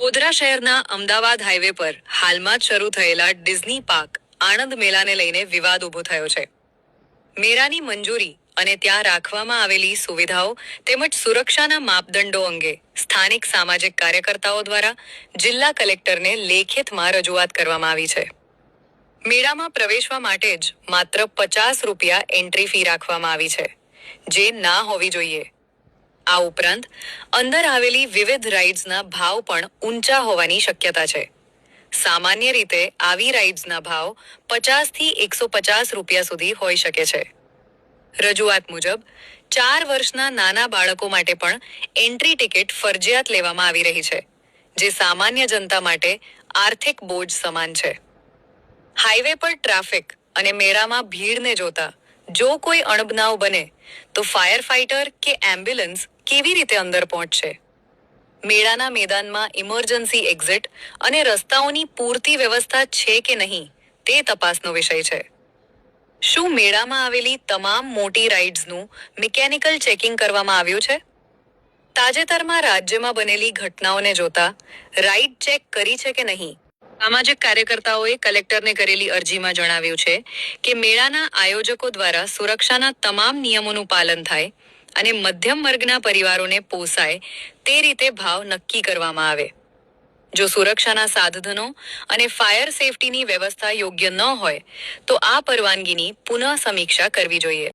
ગોધરા શહેરના અમદાવાદ હાઈવે પર હાલમાં જ શરૂ થયેલા ડિઝની પાર્ક આણંદ મેળાને લઈને વિવાદ ઊભો થયો છે. મેળાની મંજૂરી અને ત્યાં રાખવામાં આવેલી સુવિધાઓ તેમજ સુરક્ષાના માપદંડો અંગે સ્થાનિક સામાજિક કાર્યકર્તાઓ દ્વારા જિલ્લા કલેક્ટરને લેખિતમાં રજૂઆત કરવામાં આવી છે. મેળામાં પ્રવેશવા માટે જ માત્ર 50 રૂપિયા એન્ટ્રી ફી રાખવામાં આવી છે, જે ના હોવી જોઈએ. આ ઉપરાંત અંદર આવેલી વિવિધ રાઇડ્સના ભાવ પણ ઊંચા હોવાની શક્યતા છે. સામાન્ય રીતે આવી રાઇડ્સના ભાવ 50 થી 150 રૂપિયા સુધી હોઈ શકે છે. રજૂઆત મુજબ 4 વર્ષના નાના બાળકો માટે પણ એન્ટ્રી ટિકિટ ફરજિયાત લેવામાં આવી રહી છે, જે સામાન્ય જનતા માટે આર્થિક બોજ સમાન છે. હાઈવે પર ટ્રાફિક અને મેળામાં ભીડને જોતા જો કોઈ અણબનાવ બને તો ફાયર ફાઇટર કે એમ્બ્યુલન્સ કેવી રીતે અંદર પહોંચશે? મેળાના મેદાનમાં ઇમરજન્સી એક્ઝિટ અને રસ્તાઓની પૂરતી વ્યવસ્થા છે કે નહીં તે તપાસનો વિષય છે. શું મેળામાં આવેલી તમામ મોટી રાઇડ્સનું મિકેનિકલ ચેકિંગ કરવામાં આવ્યું છે? તાજેતરમાં રાજ્યમાં બનેલી ઘટનાઓને જોતા રાઇડ ચેક કરી છે કે નહીં? સામાજિક કાર્યકર્તાઓએ કલેક્ટરને કરેલી અરજીમાં જણાવ્યું છે કે મેળાના આયોજકો દ્વારા સુરક્ષાના તમામ નિયમોનું પાલન થાય અને મધ્યમ વર્ગના પરિવારોને પોસાય તે રીતે ભાવ નક્કી કરવામાં આવે. જો સુરક્ષાના સાધનો અને ફાયર સેફટીની વ્યવસ્થા યોગ્ય ન હોય તો આ પરવાનગીની પુનઃ સમીક્ષા કરવી જોઈએ.